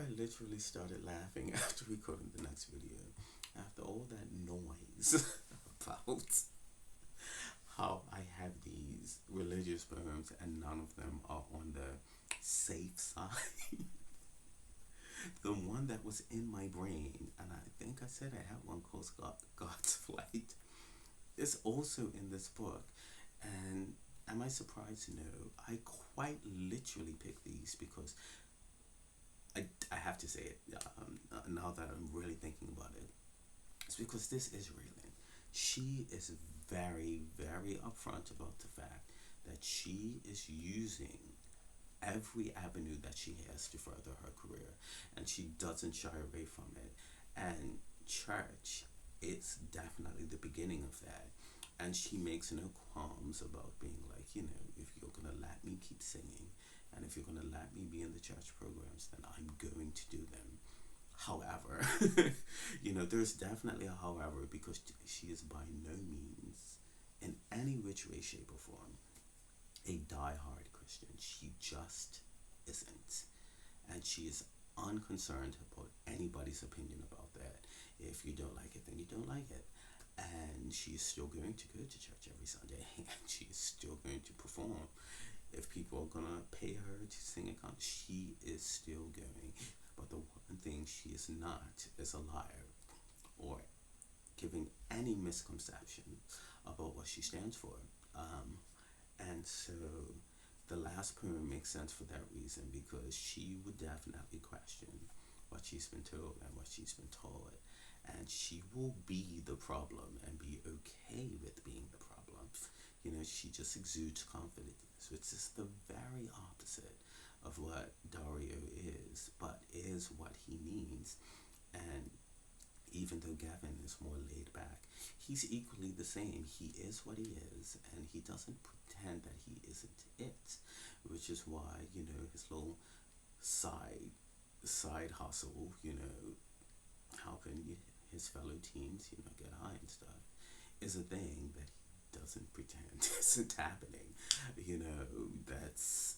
I literally started laughing after recording the next video. After all that noise about how I have these religious poems and none of them are on the safe side. The one that was in my brain, and I think I said I had one called God's Flight, is also in this book. And am I surprised? No. I quite literally picked these because I have to say it now that I'm really thinking about it. It's because this is Raylan. She is very, very upfront about the fact that she is using every avenue that she has to further her career, and she doesn't shy away from it. And church, it's definitely the beginning of that. And she makes no qualms about being like, if you're gonna let me keep singing, and if you're gonna let me be in the church programs, then I'm going to do them. However, there's definitely a however, because she is by no means, in any which way, shape, or form, a die-hard Christian. She just isn't. And she is unconcerned about anybody's opinion about that. If you don't like it, then you don't like it. And she is still going to go to church every Sunday, and she is still going to perform. If people are gonna pay her to sing a concert, she is still going. But the one thing she is not is a liar, or giving any misconception about what she stands for. Um, and so the last poem makes sense for that reason, because she would definitely question what she's been told and what she's been taught. And she will be the problem and be okay with being the problem. She just exudes confidence, which is the very opposite of what Dario is, but is what he needs. And even though Gavin is more laid back, he's equally the same. He is what he is, and he doesn't pretend that he isn't it, which is why, his little side side hustle, helping his fellow teens, get high and stuff, is a thing that he doesn't pretend isn't happening. That's,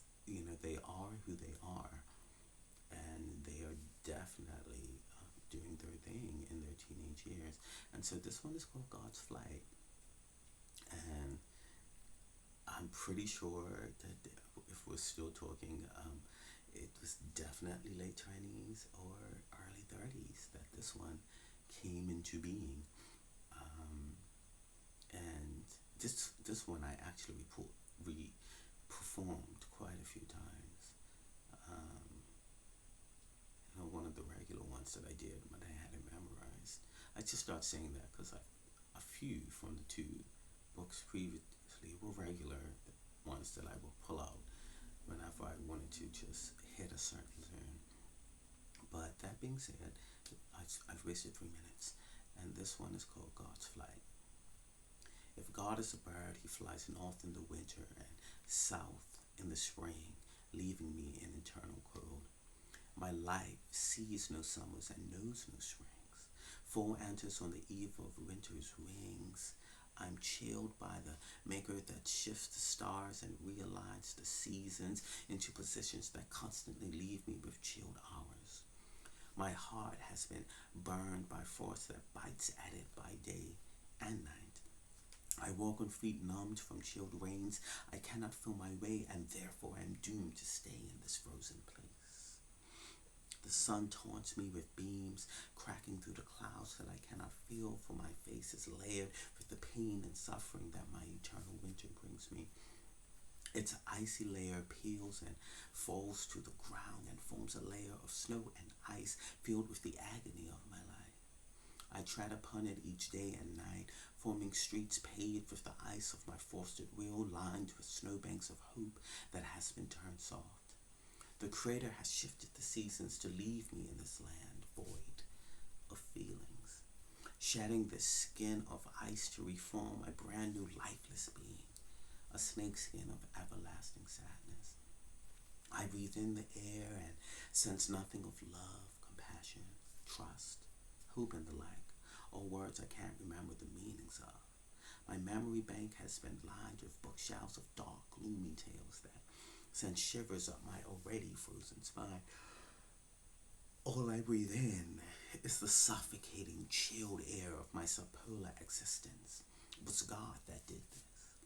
they are who they are, and they are definitely doing their thing in their teenage years. And so this one is called God's Flight. And I'm pretty sure that if we're still talking, it was definitely late 20s or early 30s that this one came into being. Um, and this one I actually performed quite a few times. Um, One of the regular ones that I did when I had it memorized. I just started saying that because a few from the two books previously were regular ones that I would pull out whenever I wanted to just hit a certain tune. But that being said, I've wasted 3 minutes, and this one is called God's Flight. If God is a bird, he flies north in the winter and south in the spring, leaving me in eternal cold. My life sees no summers and knows no springs. Fall enters on the eve of winter's wings. I'm chilled by the maker that shifts the stars and realigns the seasons into positions that constantly leave me with chilled hours. My heart has been burned by force that bites at it by day and night. I walk on feet numbed from chilled rains. I cannot feel my way, and therefore am doomed to stay in this frozen place. The sun taunts me with beams, cracking through the clouds that I cannot feel, for my face is layered with the pain and suffering that my eternal winter brings me. Its icy layer peels and falls to the ground and forms a layer of snow and ice filled with the agony of my life. I tread upon it each day and night, forming streets paved with the ice of my fostered will, lined with snowbanks of hope that has been turned soft. The Creator has shifted the seasons to leave me in this land void of feelings, shedding the skin of ice to reform a brand new lifeless being, a snakeskin of everlasting sadness. I breathe in the air and sense nothing of love, compassion, trust, hope, and the like, or words I can't remember the meanings of. My memory bank has been lined with bookshelves of dark, gloomy tales that send shivers up my already frozen spine. All I breathe in is the suffocating, chilled air of my subpolar existence. It was God that did this.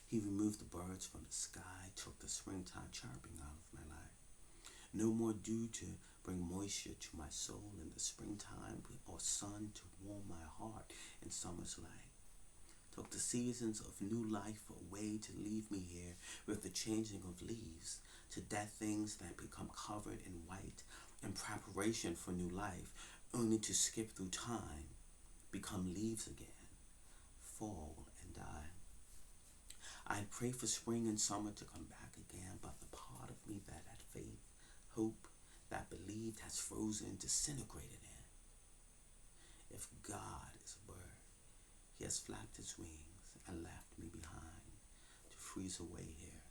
He removed the birds from the sky, took the springtime chirping out of my life. No more dew to bring moisture to my soul in the springtime, or sun to warm my heart in summer's light. Took the seasons of new life away to leave me here with the changing of leaves, to dead things that become covered in white in preparation for new life, only to skip through time, become leaves again, fall and die. I pray for spring and summer to come back again, but the part of me that had faith, hope, that believed has frozen, disintegrated in. If God is a bird, he has flapped his wings and left me behind to freeze away here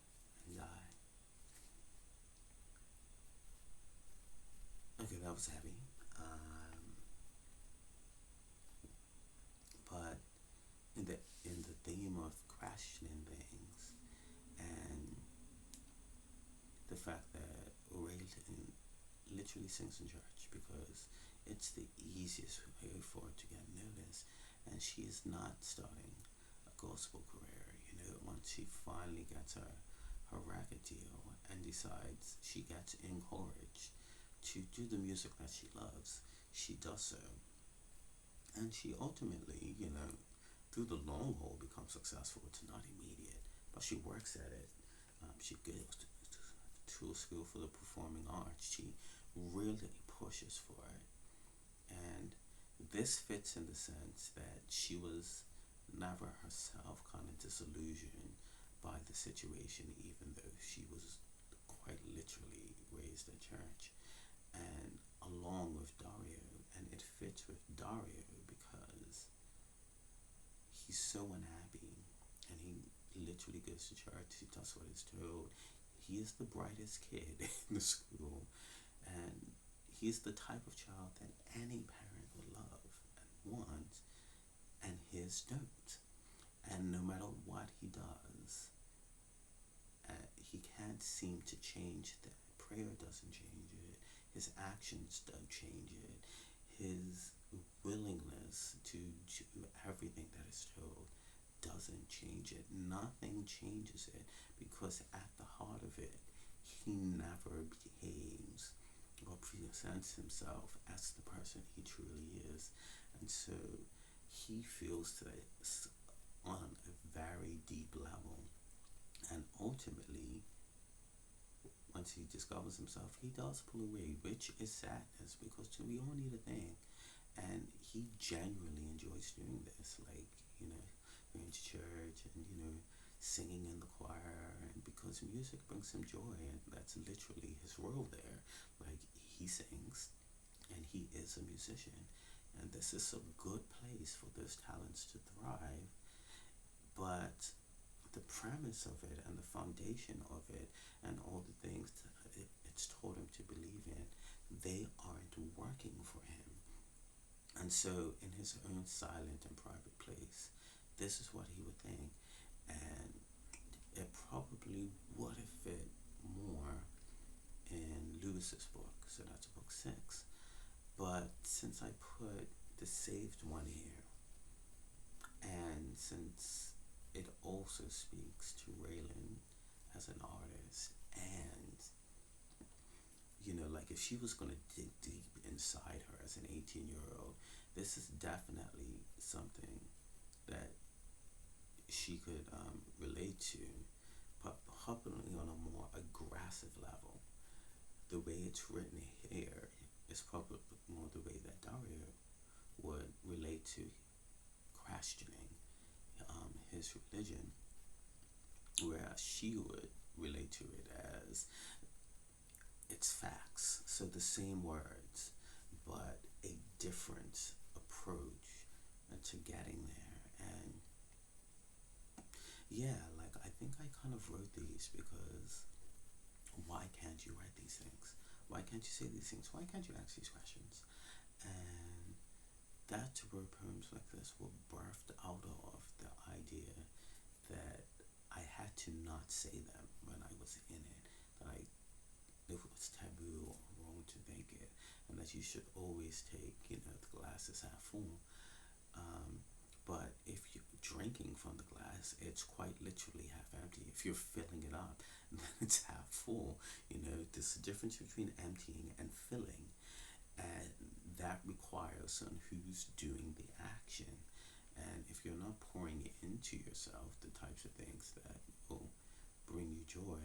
and die. Okay, that was heavy. But in the theme of questioning things and the fact that Raylan literally sings in church because it's the easiest way for her to get noticed, and she is not starting a gospel career. You know, once she finally gets her record deal and decides she gets encouraged to do the music that she loves, she does so, and she ultimately, you know, through the long haul becomes successful. It's not immediate, but she works at it. She goes to a school for the performing arts. She really pushes for it. And this fits in the sense that she was never herself kind of disillusioned by the situation, even though she was quite literally raised at church. And along with Dario, and it fits with Dario because he's so unhappy and he literally goes to church, he does what he's told. He is the brightest kid in the school, and he's the type of child that any parent would love and want, and his don't. And no matter what he does, he can't seem to change that. Prayer doesn't change it. His actions don't change it. His willingness to do everything that is told doesn't change it. Nothing changes it because at the heart of it, he never behaves or presents himself as the person he truly is. And so he feels this on a very deep level. And ultimately, once he discovers himself, he does pull away, which is sadness because we all need a thing. And he genuinely enjoys doing this, like, you know, going to church and, you know, singing in the choir, and because music brings him joy, and that's literally his role there. Like, he sings and he is a musician, and this is a good place for those talents to thrive. But the premise of it and the foundation of it and all the things it's taught him to believe in, they aren't working for him. And so, in his own silent and private place, this is what he would think. And it probably would have fit more in Lewis's book, so that's book 6. But since I put the saved one here, and since it also speaks to Raylan as an artist, and you know, like if she was gonna dig deep inside her as an 18-year-old, this is definitely something that she could relate to, but probably on a more aggressive level. The way it's written here is probably more the way that Dario would relate to questioning his religion, whereas she would relate to it as it's facts. So the same words, but a different approach to getting there. And yeah, like I think I kind of wrote these because why can't you write these things? Why can't you say these things? Why can't you ask these questions? And that's where poems like this were birthed out of the idea that I had to not say them when I was in it, that it was taboo or wrong to think it. that you should always take, the glass is half full. Um, but if you're drinking from the glass, it's quite literally half empty. If you're filling it up, then it's half full. There's a difference between emptying and filling, and that requires on who's doing the action. And if you're not pouring into yourself the types of things that will bring you joy,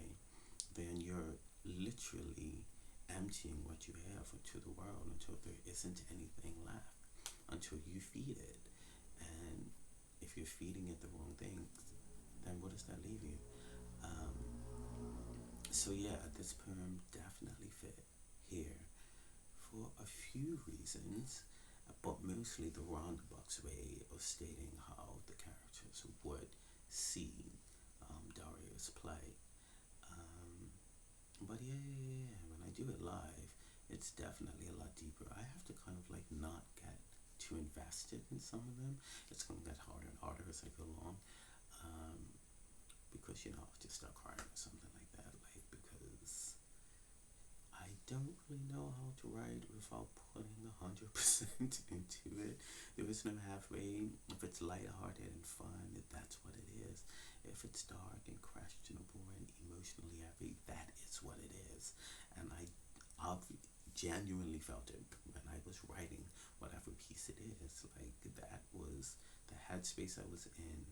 then you're literally emptying what you have into the world until there isn't anything left, until you feed it. And if you're feeding it the wrong things, then what does that leave you? Um, so yeah, this poem definitely fit here for a few reasons, but mostly the roundabout way of stating how the characters would see Darius play. Um, but yeah, when I do it live, it's definitely a lot deeper. I have to kind of like not get too invested in some of them. It's going to get harder and harder as I go along. Um, because I'll just start crying or something like that, like because I don't really know how to write without putting 100% into it. There is no halfway. If it's lighthearted and fun, that's what it is. If it's dark and questionable and emotionally heavy, that is what it is. And I've genuinely felt it when I was writing whatever piece it is. Like that was the headspace I was in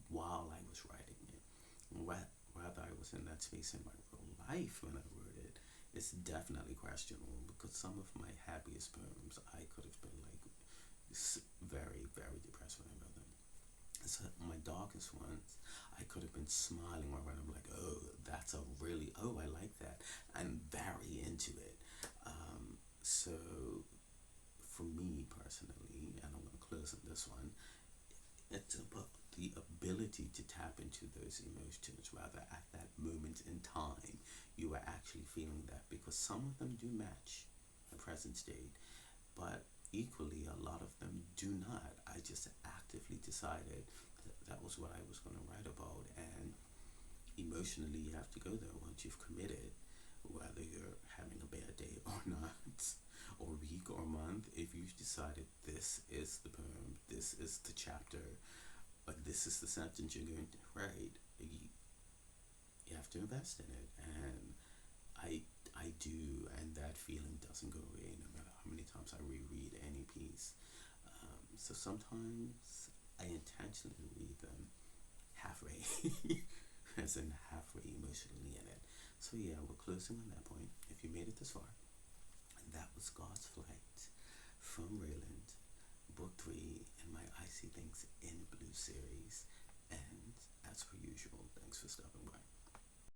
while I was writing it. Whether I was in that space in my real life when I wrote it, it's definitely questionable because some of my happiest poems I could have been like very, very depressed when I wrote them. So my darkest ones, I could have been smiling when I'm like, oh, that's I like that, and very into it. So for me personally, and I'm going to close on this one, it's about the ability to tap into those emotions rather at that moment in time you are actually feeling that, because some of them do match the present state, but equally a lot of them do not. I just actively decided that was what I was going to write about, and emotionally you have to go there once you've committed, whether you're having a bad day or not, or week or month. If you've decided this is the poem, this is the chapter, but this is the sentence you're going to write, you have to invest in it. And I do, and that feeling doesn't go away no matter how many times I reread any piece. So sometimes I intentionally read them halfway, as in halfway emotionally in it. So yeah, we're closing on that point. If you made it this far, and that was God's Flight from Rayland, Book 3 in my I See Things in Blue series.